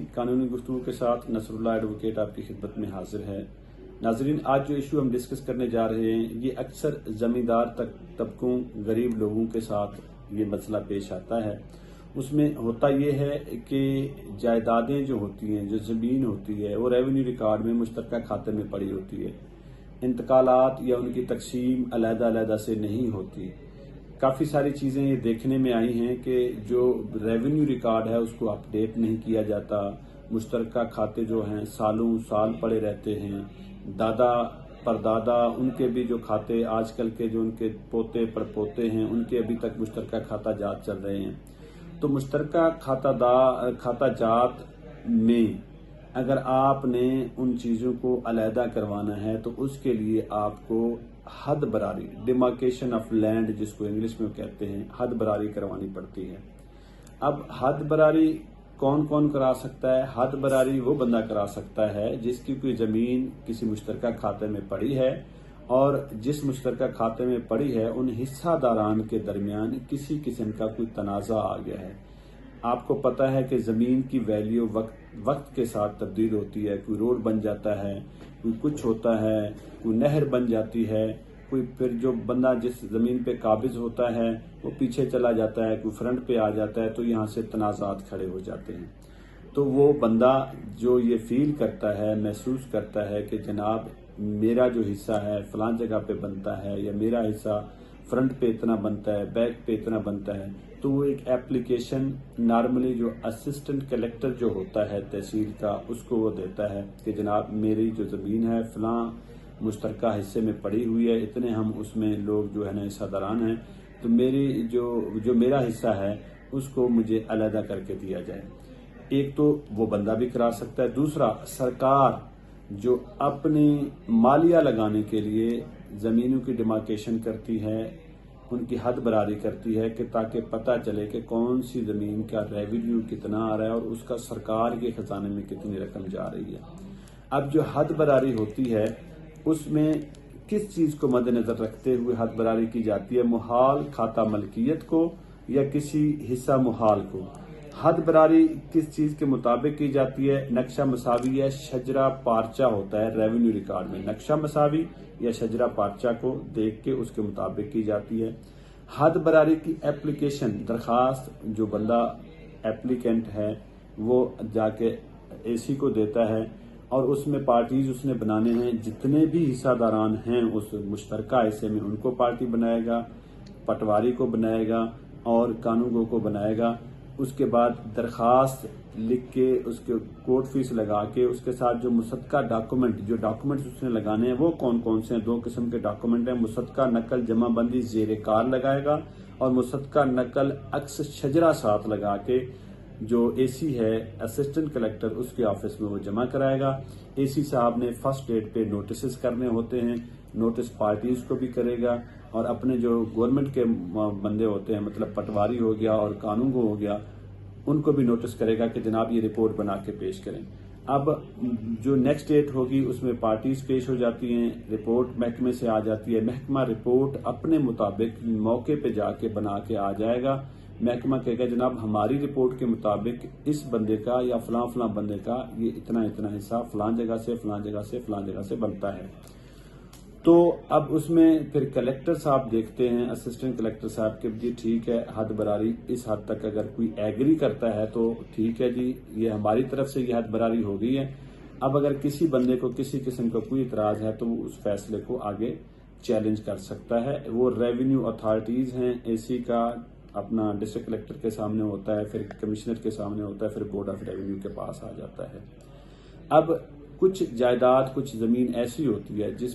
नाज़रीन, कानूनी गुफ्तगू के साथ नसरुल्लाह एडवोकेट आपकी खिदमत में हाजिर है। नाज़रीन, आज जो इशू हम डिस्कस करने जा रहे हैं, ये अक्सर ज़मींदार तबकों, गरीब लोगों के साथ ये मसला पेश आता है। उसमें होता ये है कि जायदादें जो होती हैं, जो ज़मीन होती है, वो रेवेन्यू रिकॉर्ड में मुश्तरका खाते में पड़ी होती है। इंतकालात या उनकी तकसीम अलग-अलग से नहीं होती। काफ़ी सारी चीज़ें ये देखने में आई हैं कि जो रेवेन्यू रिकॉर्ड है उसको अपडेट नहीं किया जाता। मुश्तरका खाते जो हैं सालों साल पड़े रहते हैं। दादा परदादा उनके भी जो खाते आजकल के जो उनके पोते पड़पोते हैं उनके अभी तक मुश्तरका खाता जात चल रहे हैं। तो मुश्तरका खाता जात में अगर आपने उन चीज़ों को अलहदा करवाना है तो उसके लिए आपको हद बरारी, डिमार्केशन ऑफ लैंड जिसको इंग्लिश में कहते हैं, हद बरारी करवानी पड़ती है। अब हद बरारी कौन कौन करा सकता है? हद बरारी वो बंदा करा सकता है जिसकी कोई ज़मीन किसी मुश्तरका खाते में पड़ी है और जिस मुश्तरका खाते में पड़ी है उन हिस्सादारान के दरमियान किसी किस्म का कोई तनाज़ा आ गया है। आपको पता है कि ज़मीन की वैल्यू वक्त के साथ तब्दील होती है। कोई रोड बन जाता है, कोई कुछ होता है, कोई नहर बन जाती है, कोई फिर जो बंदा जिस ज़मीन पे काबिज होता है वो पीछे चला जाता है, कोई फ्रंट पे आ जाता है, तो यहाँ से तनाज़ात खड़े हो जाते हैं। तो वो बंदा जो ये फील करता है, महसूस करता है कि जनाब मेरा जो हिस्सा है फलां जगह पे बनता है या मेरा हिस्सा फ्रंट पे इतना बनता है, बैक पे इतना बनता है, तो वो एक एप्लीकेशन नॉर्मली जो असिस्टेंट कलेक्टर जो होता है तहसील का उसको वो देता है कि जनाब मेरी जो ज़मीन है फलां मुश्तरका हिस्से में पड़ी हुई है, इतने हम उसमें लोग जो है ना हिस्सादारान हैं, तो मेरी जो मेरा हिस्सा है उसको मुझे अलहदा करके दिया जाए। एक तो वो बंदा भी करा सकता है। दूसरा, सरकार जो अपनी मालिया लगाने के लिए ज़मीनों की डिमार्केशन करती है, उनकी हद बरारी करती है कि ताकि पता चले कि कौन सी ज़मीन का रेवेन्यू कितना आ रहा है और उसका सरकार के खजाने में कितनी रकम जा रही है। अब जो हद बरारी होती है उसमें किस चीज़ को मद्देनजर रखते हुए हद बरारी की जाती है? मुहाल खाता मलकियत को या किसी हिस्सा मुहाल को? हद बरारी किस चीज़ के मुताबिक की जाती है? नक्शा मसावी या शजरा पार्चा होता है रेवेन्यू रिकॉर्ड में। नक्शा मसावी या शजरा पार्चा को देख के उसके मुताबिक की जाती है। हद बरारी की एप्लीकेशन, दरखास्त जो बंदा एप्लीकेंट है वो जाके एसी को देता है और उसमें पार्टीज उसने बनाने हैं। जितने भी हिस्सादारान हैं उस मुश्तरका हिस्से में उनको पार्टी बनाएगा, पटवारी को बनाएगा और कानूनगो को बनाएगा। उसके बाद दरखास्त लिख के उसके कोर्ट फीस लगा के उसके साथ जो मुसद्दका डॉक्यूमेंट्स उसने लगाने हैं वो कौन कौन से हैं? 2 किस्म के डॉक्यूमेंट हैं। मुसद्दका नकल जमाबंदी ज़ेरे कार लगाएगा और मुसद्दका नकल अक्स शजरा साथ लगा के जो एसी है असिस्टेंट कलेक्टर उसके ऑफिस में वो जमा कराएगा। एसी साहब ने फर्स्ट डेट पे नोटिस करने होते हैं, नोटिस पार्टीज को भी करेगा और अपने जो गवर्नमेंट के बंदे होते हैं, मतलब पटवारी हो गया और कानून को हो गया, उनको भी नोटिस करेगा कि जनाब ये रिपोर्ट बना के पेश करें। अब जो नेक्स्ट डेट होगी उसमें पार्टीज पेश हो जाती हैं, रिपोर्ट महकमे से आ जाती है। महकमा रिपोर्ट अपने मुताबिक मौके पे जाके बना के आ जाएगा। महकमा कहेगा जनाब हमारी रिपोर्ट के मुताबिक इस बंदे का या फलां बंदे का ये इतना इतना हिस्सा फलां जगह से फलां जगह से फलां जगह से बनता है। तो अब उसमें फिर कलेक्टर साहब देखते हैं, असिस्टेंट कलेक्टर साहब के जी ठीक है, हद बरारी इस हद तक अगर कोई एग्री करता है तो ठीक है जी, ये हमारी तरफ से ये हद बरारी हो गई है। अब अगर किसी बंदे को किसी किस्म का कोई इतराज है तो वो उस फैसले को आगे चैलेंज कर सकता है। वो रेवेन्यू अथॉरिटीज हैं, एसी का अपना डिस्ट्रिक्ट कलेक्टर के सामने होता है, फिर कमिश्नर के सामने होता है, फिर बोर्ड ऑफ रेवेन्यू के पास आ जाता है। अब कुछ जायदाद, कुछ ज़मीन ऐसी होती है जिस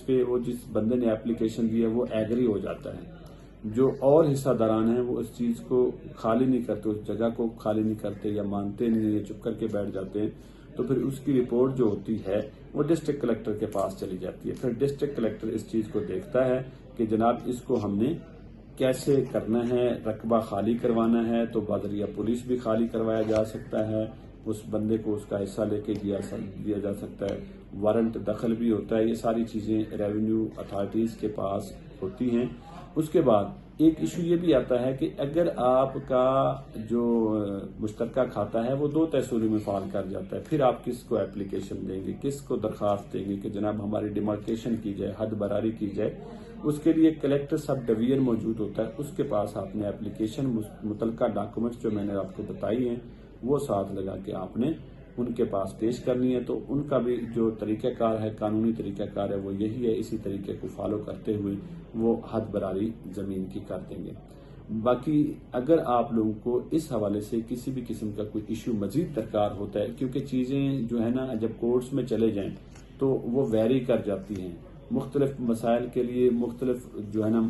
बंदे ने एप्लीकेशन दी है वो एग्री हो जाता है। जो और हिस्सादारान हैं वो उस चीज़ को खाली नहीं करते, उस जगह को खाली नहीं करते या मानते नहीं है, चुप करके बैठ जाते हैं। तो फिर उसकी रिपोर्ट जो होती है वो डिस्ट्रिक्ट कलेक्टर के पास चली जाती है। फिर डिस्ट्रिक्ट कलेक्टर इस चीज़ को देखता है कि जनाब इसको हमने कैसे करना है, रकबा खाली करवाना है तो बदरिया पुलिस भी खाली करवाया जा सकता है, उस बंदे को उसका हिस्सा लेके दिया जा सकता है, वारंट दखल भी होता है। ये सारी चीज़ें रेवेन्यू अथॉरिटीज़ के पास होती हैं। उसके बाद ایک ایشو یہ بھی آتا ہے کہ اگر آپ کا جو مشترکہ کھاتا ہے وہ 2 تحصیلوں میں فعال کر جاتا ہے، پھر آپ کس کو اپلیکیشن دیں گے، کس کو درخواست دیں گے کہ جناب ہماری ڈیمارکیشن کی جائے، حد براری کی جائے؟ اس کے لیے کلیکٹر سب ڈویژن موجود ہوتا ہے، اس کے پاس آپ نے اپلیکیشن متعلقہ ڈاکومنٹس جو میں نے آپ کو بتائی ہیں وہ ساتھ لگا کے آپ نے ان کے پاس پیش کرنی ہے۔ تو ان کا بھی جو طریقہ کار ہے، قانونی طریقہ کار ہے، وہ یہی ہے، اسی طریقے کو فالو کرتے ہوئے وہ حد براری زمین کی کر دیں گے۔ باقی اگر آپ لوگوں کو اس حوالے سے کسی بھی قسم کا کوئی ایشو مزید درکار ہوتا ہے، کیونکہ چیزیں جو ہے نا جب کورٹس میں چلے جائیں تو وہ ویری کر جاتی ہیں، مختلف مسائل کے لیے مختلف جو ہے نا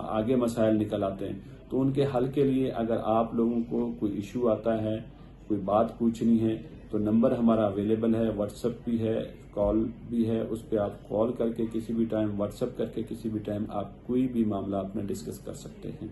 آگے مسائل نکل آتے ہیں، تو ان کے حل کے لیے اگر آپ لوگوں کو کوئی ایشو آتا ہے، کوئی بات پوچھنی ہے، تو نمبر ہمارا اویلیبل ہے، واٹس ایپ بھی ہے، کال بھی ہے، اس پہ آپ کال کر کے کسی بھی ٹائم، واٹس ایپ کر کے کسی بھی ٹائم آپ کوئی بھی معاملہ اپنا ڈسکس کر سکتے ہیں۔